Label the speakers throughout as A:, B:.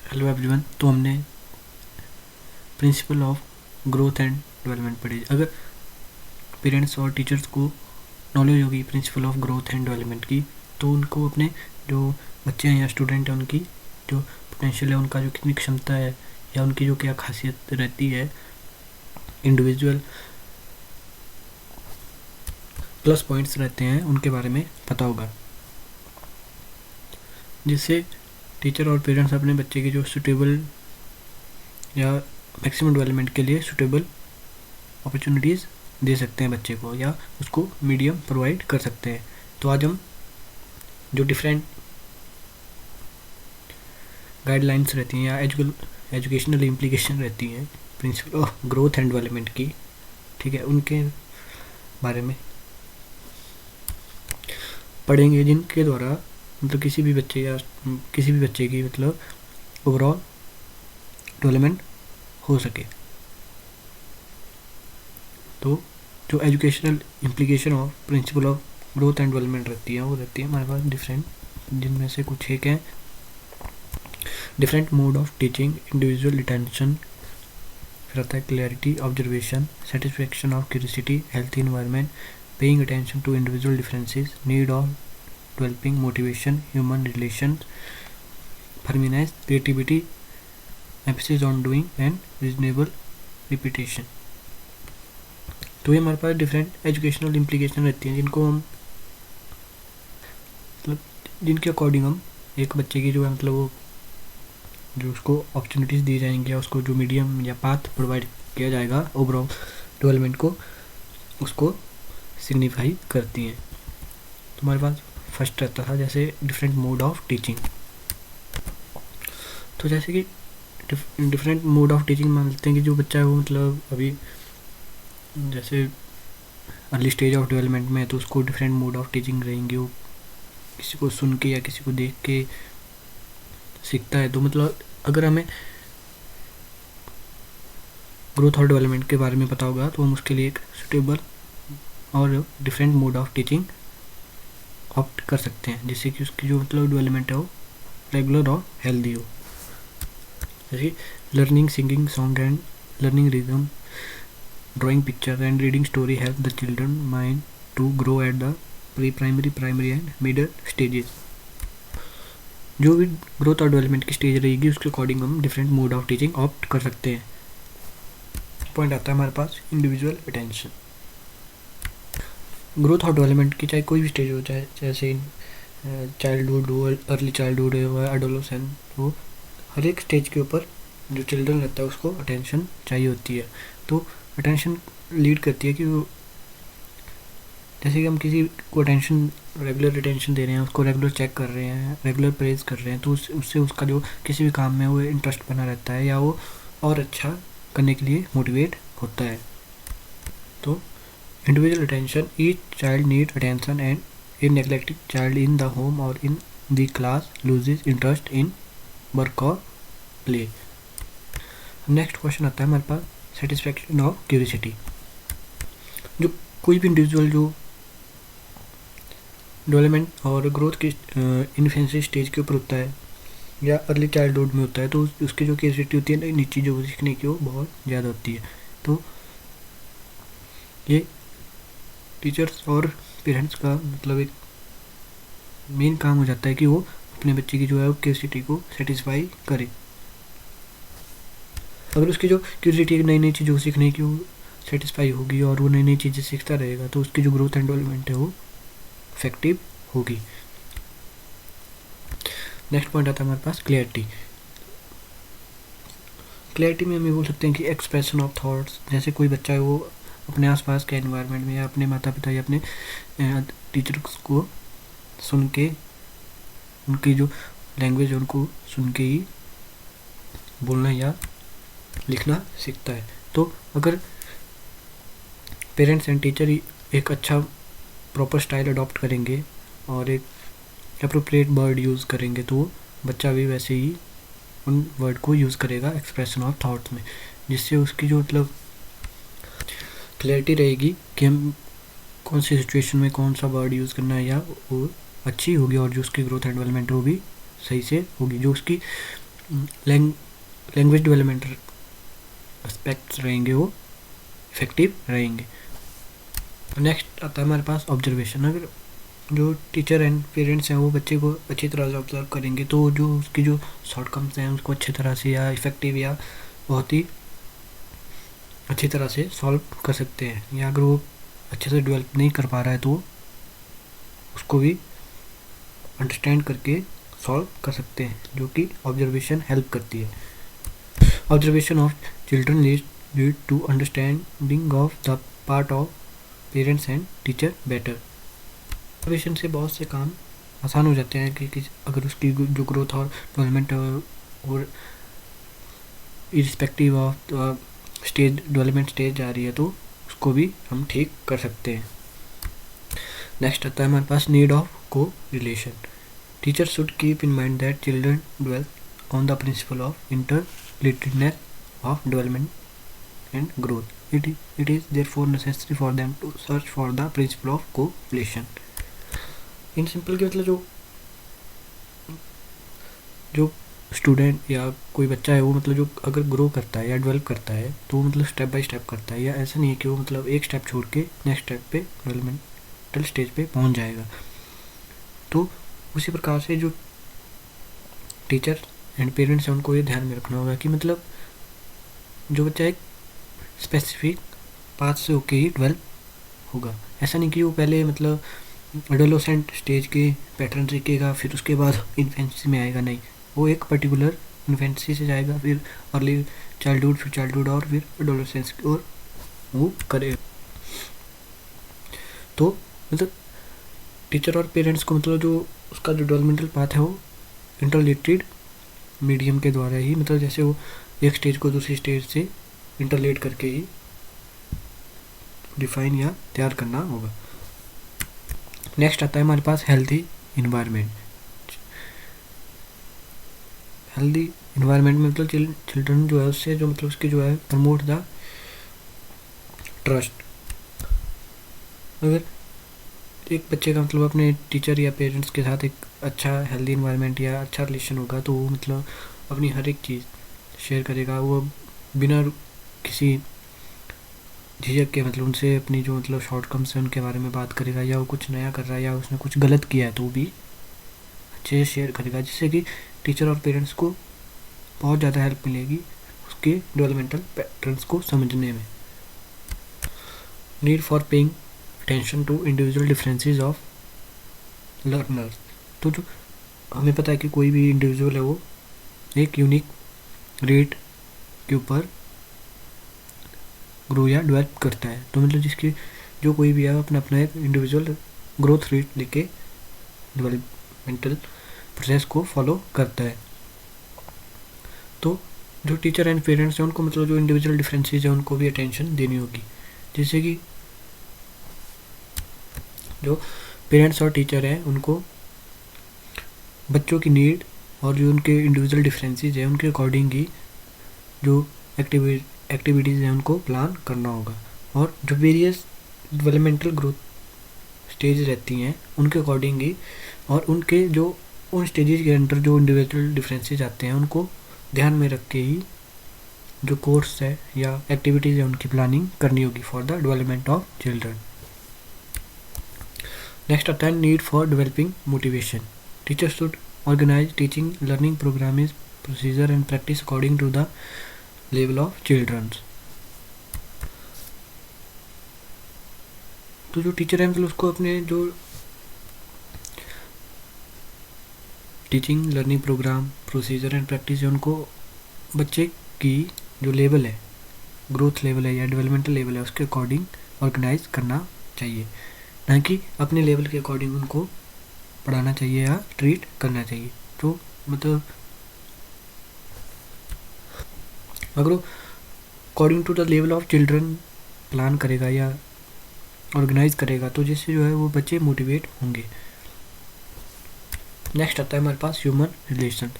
A: Hello everyone. तो हमने principle of growth and development पढ़ी। अगर पेरेंट्स और टीचर्स को नॉलेज होगी principle of growth and development की, तो उनको अपने जो बच्चे हैं या स्टूडेंट हैं उनकी जो पोटेंशियल है, उनका जो कितनी क्षमता है या उनकी जो क्या खासियत रहती है, इंडिविजुअल प्लस पॉइंट्स रहते हैं, उनके बारे में पता होगा, जिससे टीचर और पेरेंट्स अपने बच्चे की जो सुटेबल या मैक्सिमम डेवलपमेंट के लिए सुटेबल अपॉर्चुनिटीज़ दे सकते हैं बच्चे को, या उसको मीडियम प्रोवाइड कर सकते हैं। तो आज हम जो डिफरेंट गाइडलाइंस रहती हैं या एजुकेशनल इम्प्लीकेशन रहती हैं principle of growth and development की, ठीक है, उनके बारे में पढ़ेंगे, जिनके द्वारा मतलब किसी भी बच्चे की मतलब ओवरऑल डेवलपमेंट हो सके। तो जो educational implication of principle of growth and development रहती है, वो रहती है हमारे पास डिफरेंट, जिनमें से कुछ एक है different mode of teaching, individual attention, फिर आता है clarity, observation, satisfaction of curiosity, healthy environment, paying attention to individual differences, need of developing motivation, human relation, firmness, creativity, emphasis on doing and reasonable repetition. तो ये हमारे पास different educational implication रहती हैं, जिनको हम मतलब जिनके अकॉर्डिंग हम एक बच्चे की जो है मतलब वो जो उसको अपॉर्चुनिटीज़ दी जाएंगी या उसको जो मीडियम या पाथ प्रोवाइड किया जाएगा ओवरऑल डेवलपमेंट को, उसको सिग्निफाई करती हैं। तो हमारे पास फर्स्ट रहता था जैसे डिफरेंट मोड ऑफ टीचिंग। तो जैसे कि डिफरेंट मोड ऑफ टीचिंग मान लेते हैं कि जो बच्चा है वो मतलब अभी जैसे अर्ली स्टेज ऑफ डेवलपमेंट में है, तो उसको डिफरेंट मोड ऑफ टीचिंग रहेंगे। वो किसी को सुन के या किसी को देख के सीखता है। तो मतलब अगर हमें ग्रोथ और डेवलपमेंट के बारे में पता होगा तो हम उसके लिए एक सुटेबल और different mode of teaching opt कर सकते हैं, जिससे कि उसकी जो मतलब डेवलपमेंट है वो रेगुलर और हेल्दी हो। जैसे learning singing song and learning rhythm, drawing picture and reading story help the children mind to grow at the pre-primary, primary and middle stages। जो भी ग्रोथ और डेवलपमेंट की स्टेज रहेगी उसके अकॉर्डिंग हम different mode of teaching opt कर सकते हैं। पॉइंट आता है हमारे पास इंडिविजुअल अटेंशन। ग्रोथ और डेवलपमेंट की चाहे कोई भी स्टेज हो, चाहे जैसे चाइल्डहुड हो, अर्ली चाइल्डहुड हो, एडोलेसेंट हो, हर एक स्टेज के ऊपर जो चिल्ड्रन रहता है उसको अटेंशन चाहिए होती है। तो अटेंशन लीड करती है कि वो जैसे कि हम किसी को अटेंशन रेगुलर अटेंशन दे रहे हैं, उसको रेगुलर चेक कर रहे हैं, रेगुलर प्रेज कर रहे हैं, तो उससे उसका जो किसी भी काम में वो इंटरेस्ट बना रहता है या वो और अच्छा करने के लिए मोटिवेट होता है। तो individual attention, each child need attention and a neglected child in the home और in the class loses interest in work और प्ले। नेक्स्ट क्वेश्चन आता है हमारे पास सेटिस्फैक्शन ऑफ क्यूरियोसिटी। जो कोई भी इंडिविजुअल जो डेवलपमेंट और ग्रोथ की इन्फेंसी स्टेज के ऊपर होता है या अर्ली चाइल्डहुड में होता है, तो उसकी जो क्यूरियोसिटी होती है नई नई चीज़ों को सीखने की, वो बहुत ज़्यादा होती है। तो ये टीचर्स और पेरेंट्स का मतलब एक मेन काम हो जाता है कि वो अपने बच्चे की जो है क्यूरियोसिटी को सेटिस्फाई करे। अगर उसकी जो क्यूरियोसिटी नई नई चीज़ों को सीखने की वो सेटिस्फाई होगी और वो नई नई चीज़ें सीखता रहेगा, तो उसकी जो ग्रोथ एंड डेवलपमेंट है वो इफेक्टिव होगी। नेक्स्ट पॉइंट आता है हमारे पास क्लैरिटी। क्लैरिटी में हम ये बोल सकते हैं कि एक्सप्रेशन ऑफ थॉट्स। जैसे कोई बच्चा है वो अपने आसपास के एनवायरनमेंट में या अपने माता पिता या अपने टीचर्स को सुन के, उनकी जो लैंग्वेज है उनको सुन के ही बोलना या लिखना सीखता है। तो अगर पेरेंट्स एंड टीचर एक अच्छा प्रॉपर स्टाइल अडॉप्ट करेंगे और एक अप्रोप्रिएट वर्ड यूज़ करेंगे, तो बच्चा भी वैसे ही उन वर्ड को यूज़ करेगा एक्सप्रेशन ऑफ थॉट्स में, जिससे उसकी जो मतलब क्लैरिटी रहेगी कि हम कौन सी सिचुएशन में कौन सा वर्ड यूज़ करना है, या वो अच्छी होगी और जो उसकी ग्रोथ एंड डेवलपमेंट वो भी सही से होगी। जो उसकी लैंग्वेज डेवलपमेंट एस्पेक्ट्स रहेंगे वो इफेक्टिव रहेंगे। नेक्स्ट आता है हमारे पास ऑब्जर्वेशन। अगर जो टीचर एंड पेरेंट्स हैं वो बच्चे को अच्छी तरह से ऑब्जर्व करेंगे तो जो उसकी जो शॉर्टकम्स हैं उसको अच्छी तरह से या इफ़ेक्टिव या बहुत ही अच्छी तरह से सॉल्व कर सकते हैं। या अगर वो अच्छे से डेवलप नहीं कर पा रहा है तो उसको भी अंडरस्टैंड करके सॉल्व कर सकते हैं, जो कि ऑब्जर्वेशन हेल्प करती है। Observation of children lead to understanding of the part of parents and teacher better. Observation से बहुत से काम आसान हो जाते हैं कि अगर उसकी जो ग्रोथ और डेवलपमेंट और irrespective of stage development stage जा रही है तो उसको भी हम ठीक कर सकते हैं। नेक्स्ट आता है हमारे पास नीड ऑफ को relation. Teacher should keep in mind that children dwell on the principle of interrelatedness of development and growth. It is therefore necessary for them to search for the principle of correlation. In simple के मतलब जो student या कोई बच्चा है वो मतलब जो अगर ग्रो करता है या डेवलप करता है तो मतलब स्टेप बाय स्टेप करता है, या ऐसा नहीं है कि वो मतलब एक स्टेप छोड़ के नेक्स्ट स्टेप पे डेवलपमेंटल स्टेज पे पहुंच जाएगा। तो उसी प्रकार से जो टीचर एंड पेरेंट्स हैं उनको ये ध्यान में रखना होगा कि मतलब जो बच्चा एक स्पेसिफिक पाथ से होके ही डेवलप होगा। ऐसा नहीं कि वो पहले मतलब एडोलेसेंट स्टेज के पैटर्न सीखेगा फिर उसके बाद इन्फेंसी में आएगा, नहीं, वो एक पर्टिकुलर इन्फेंसी से जाएगा फिर अर्ली चाइल्डहुड फिर चाइल्डहुड और फिर एडोलेसेंस की ओर मूव करेगा। तो मतलब टीचर और पेरेंट्स को मतलब जो उसका जो डेवलपमेंटल पाथ है वो इंटरलेटेड मीडियम के द्वारा ही, मतलब जैसे वो एक स्टेज को दूसरी स्टेज से इंटरलेट करके ही डिफाइन या तैयार करना होगा। नेक्स्ट आता है हमारे पास हेल्दी इन्वायरमेंट। हेल्दी इन्वायरमेंट में मतलब चिल्ड्रन जो है उससे जो मतलब उसकी जो है प्रमोट द ट्रस्ट। अगर एक बच्चे का मतलब अपने टीचर या पेरेंट्स के साथ एक अच्छा हेल्दी इन्वायरमेंट या अच्छा रिलेशन होगा तो वो मतलब अपनी हर एक चीज़ शेयर करेगा, वो बिना किसी झिझक के मतलब उनसे अपनी जो मतलब शॉर्टकम्स है उनके बारे में बात करेगा, या वो कुछ नया कर रहा है या उसने कुछ गलत किया है तो वो भी अच्छे से शेयर करेगा, जिससे कि टीचर और पेरेंट्स को बहुत ज़्यादा हेल्प मिलेगी उसके डेवलपमेंटल पैटर्न्स को समझने में। Need for paying attention to individual differences of learners. तो जो हमें पता है कि कोई भी इंडिविजुअल है वो एक यूनिक रेट के ऊपर ग्रो या डेवलप करता है, तो मतलब जिसकी जो कोई भी है अपना अपना एक इंडिविजुअल ग्रोथ रेट लेके डेवलपमेंटल प्रोसेस को फॉलो करता है। तो जो टीचर एंड पेरेंट्स हैं उनको मतलब जो इंडिविजुअल डिफरेंसेस है उनको भी अटेंशन देनी होगी, जैसे कि जो पेरेंट्स और टीचर हैं उनको बच्चों की नीड और जो उनके इंडिविजुअल डिफरेंसेस हैं उनके अकॉर्डिंग ही जो एक्टिविटीज़ हैं उनको प्लान करना होगा, और जो वेरियस डेवलपमेंटल ग्रोथ स्टेज रहती हैं उनके अकॉर्डिंग ही और उनके जो उन स्टेजेस के अंदर जो इंडिविजुअल डिफरेंसेस आते हैं उनको ध्यान में रख के ही जो कोर्स है या एक्टिविटीज़ है उनकी प्लानिंग करनी होगी for the development of children. Next आता है need for developing motivation. Teacher should organise teaching learning programme procedure and practice according to the level of childrens. तो जो टीचर है मतलब उसको अपने जो teaching learning programme procedure and practice है उनको बच्चे की जो लेवल है ग्रोथ लेवल है या डेवलपमेंटल लेवल है उसके अकॉर्डिंग ऑर्गेनाइज करना चाहिए, ना कि अपने लेवल के अकॉर्डिंग उनको पढ़ाना चाहिए या ट्रीट करना चाहिए। तो मतलब अगर according to the level of children plan करेगा या ऑर्गेनाइज करेगा तो जिससे जो है वो बच्चे मोटिवेट होंगे। नेक्स्ट आता है हमारे पास human relation.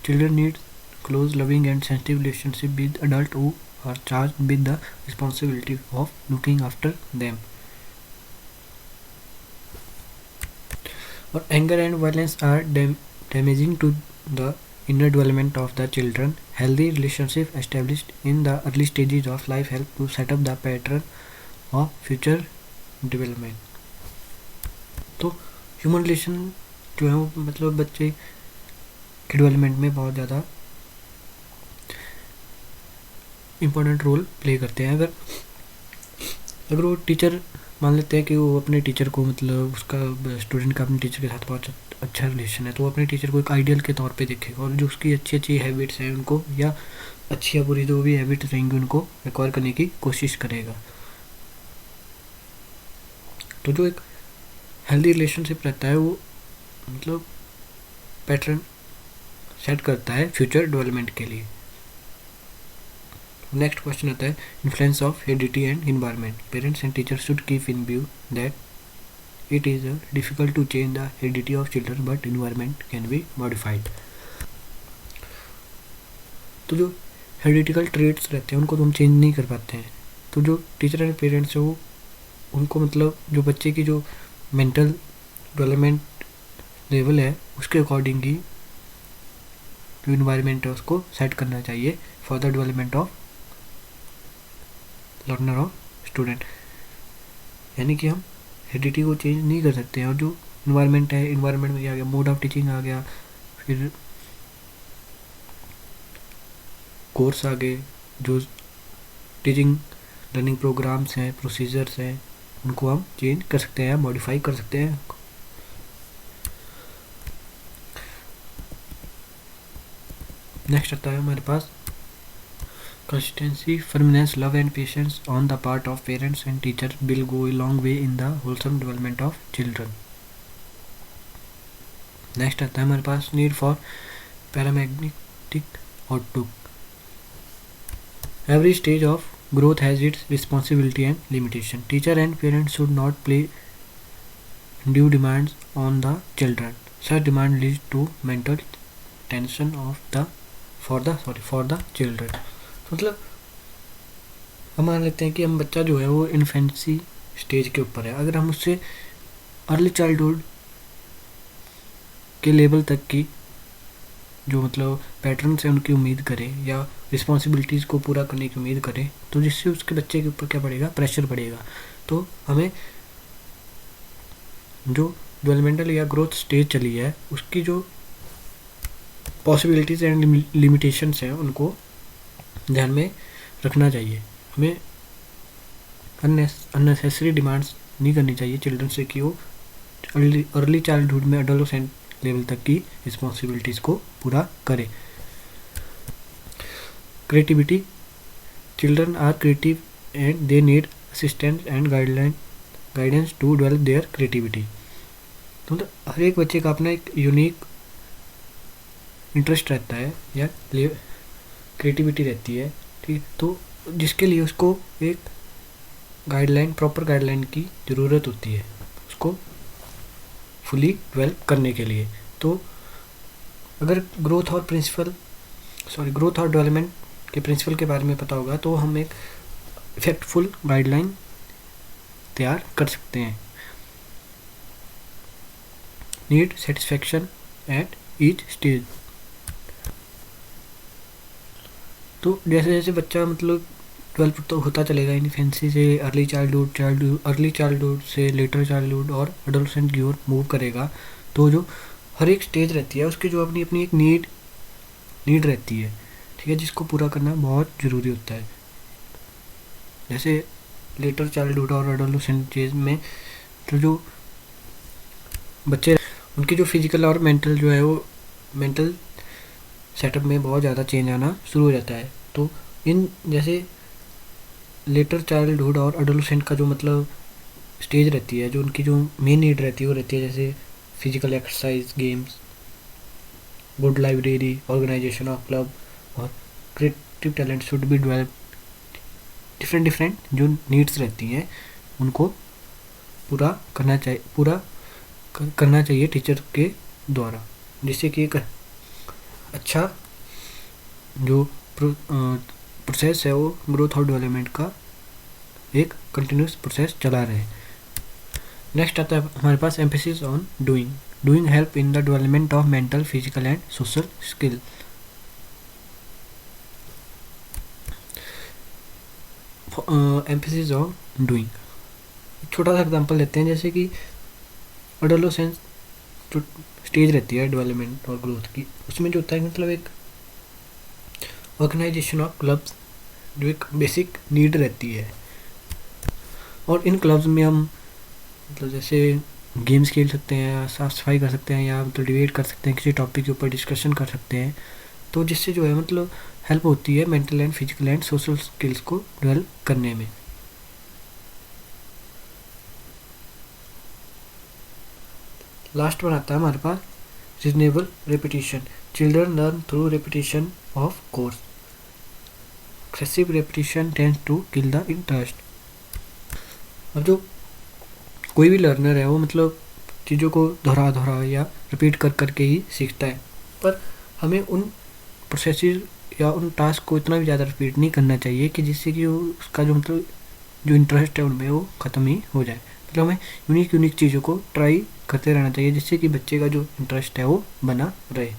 A: Children need close loving and sensitive relationship with adult who are charged with the responsibility of looking after them. और anger and violence are damaging to the inner development of the children. Healthy relationship established in the early stages of life help to set up the pattern of future development. तो human relation जो है वो मतलब बच्चे के development में बहुत ज़्यादा इम्पोर्टेंट रोल प्ले करते हैं. अगर वो टीचर मान लेते हैं कि वो अपने टीचर को मतलब उसका स्टूडेंट का अपने टीचर के साथ बहुत अच्छा रिलेशन है, तो वो अपने टीचर को एक आइडियल के तौर पे देखेगा और जो उसकी अच्छी अच्छी हैबिट्स हैं उनको, या अच्छी या बुरी जो भी हैबिट्स रहेंगी उनको रिकॉर्ड करने की कोशिश करेगा. तो जो एक हेल्दी रिलेशनशिप रहता है वो मतलब पैटर्न सेट करता है फ्यूचर डेवलपमेंट के लिए. नेक्स्ट क्वेश्चन आता है influence of heredity and environment. Parents and teachers should keep in view that it is difficult to change the heredity of children but environment can be modified. तो जो हेरिडिटिकल traits रहते हैं उनको तो हम चेंज नहीं कर पाते हैं. तो जो टीचर एंड पेरेंट्स है वो उनको मतलब जो बच्चे की जो मेंटल डेवलपमेंट लेवल है उसके अकॉर्डिंग ही जो इन्वायरमेंट है उसको सेट करना चाहिए for the development of learner और स्टूडेंट. यानी कि हम हेरिडिटी को चेंज नहीं कर सकते हैं. और जो इन्वायरमेंट है, इन्वायरमेंट में क्या आ गया, मोड ऑफ टीचिंग आ गया, फिर कोर्स आ गए, जो टीचिंग लर्निंग प्रोग्राम्स हैं, प्रोसीजर्स हैं, उनको हम चेंज कर सकते हैं, मॉडिफाई कर सकते हैं. नेक्स्ट आता है हमारे पास consistency, firmness, love and patience on the part of parents and teacher will go a long way in the wholesome development of children. Next आता है हमारे पास need for paramagnetic outlook. Every stage of growth has its responsibility and limitation. Teacher and parents should not place undue demands on the children. Such demand leads to mental tension for the children. मतलब हम मान लेते हैं कि हम बच्चा जो है वो इन्फेंसी स्टेज के ऊपर है. अगर हम उससे अर्ली चाइल्डहुड के लेवल तक की जो मतलब पैटर्न से उनकी उम्मीद करें या रिस्पॉन्सिबिलिटीज़ को पूरा करने की उम्मीद करें, तो जिससे उसके बच्चे के ऊपर क्या पड़ेगा, प्रेशर पड़ेगा. तो हमें जो डेवलपमेंटल या ग्रोथ स्टेज चली है उसकी जो पॉसिबिलिटीज़ एंड लिमिटेशंस हैं उनको ध्यान में रखना चाहिए. हमें अननेसेसरी डिमांड्स नहीं करनी चाहिए चिल्ड्रन से कि वो अर्ली चाइल्डहुड में एडोलेसेंट लेवल तक की रिस्पॉन्सिबिलिटीज़ को पूरा करें. Creativity, children are creative and they need assistance and guidance to develop their creativity. तो हर एक बच्चे का अपना एक यूनिक इंटरेस्ट रहता है या क्रिएटिविटी रहती है, ठीक. तो जिसके लिए उसको एक गाइडलाइन, प्रॉपर गाइडलाइन की ज़रूरत होती है उसको फुली डेवलप करने के लिए. तो अगर ग्रोथ और डेवलपमेंट के प्रिंसिपल के बारे में पता होगा तो हम एक इफेक्टफुल गाइडलाइन तैयार कर सकते हैं. Need satisfaction at each stage. तो जैसे जैसे बच्चा मतलब डेवलप तो होता चलेगा इन्फेंसी से अर्ली चाइल्डहुड से लेटर चाइल्डहुड और एडोलेसेंट की ओर मूव करेगा, तो जो हर एक स्टेज रहती है उसकी जो अपनी अपनी एक नीड रहती है, ठीक है, जिसको पूरा करना बहुत ज़रूरी होता है. जैसे लेटर चाइल्डहुड और एडोलेसेंट स्टेज में तो जो बच्चे उनकी जो फिजिकल और मेंटल जो है वो मेंटल सेटअप में बहुत ज़्यादा चेंज आना शुरू हो जाता है. तो इन जैसे लेटर चाइल्डहुड और एडोलेसेंट का जो मतलब स्टेज रहती है, जो उनकी जो मेन नीड रहती है वो रहती है जैसे physical exercise, games, good library, organisation of club और creative talent should be develop. Different जो नीड्स रहती हैं उनको पूरा करना चाहिए टीचर के द्वारा, जिससे कि एक अच्छा जो प्रोसेस है वो ग्रोथ और डेवलपमेंट का एक कंटिन्यूस प्रोसेस चला रहे. नेक्स्ट आता है हमारे पास emphasis on doing. Doing help in the development of mental, physical and social skill. Emphasis on doing. एक छोटा सा एग्जांपल लेते हैं, जैसे कि एडोलेसेंस जो स्टेज रहती है डेवलपमेंट और ग्रोथ की, उसमें जो होता है मतलब एक ऑर्गेनाइजेशन ऑफ क्लब्स जो एक बेसिक नीड रहती है। और इन क्लब्स में हम मतलब जैसे गेम्स खेल सकते हैं, साफ सफाई कर सकते हैं, या मतलब डिबेट कर सकते हैं, किसी टॉपिक के ऊपर डिस्कशन कर सकते हैं। तो जिससे जो है मतलब हेल्प होती है mental and physical and social skills को डेवलप करने में। लास्ट वन आता है हमारे पास reasonable repetition. Children learn through repetition of course, excessive repetition tends to kill the interest. अब जो कोई भी लर्नर है वो मतलब चीज़ों को दोहरा दोहरा या रिपीट कर करके ही सीखता है, पर हमें उन प्रोसेसेस या उन टास्क को इतना भी ज़्यादा रिपीट नहीं करना चाहिए कि जिससे कि वो उसका जो मतलब जो इंटरेस्ट है उनमें वो ख़त्म ही हो जाए। मतलब हमें यूनिक यूनिक चीज़ों को ट्राई करते रहना चाहिए जिससे कि बच्चे का जो इंटरेस्ट है वो बना रहे।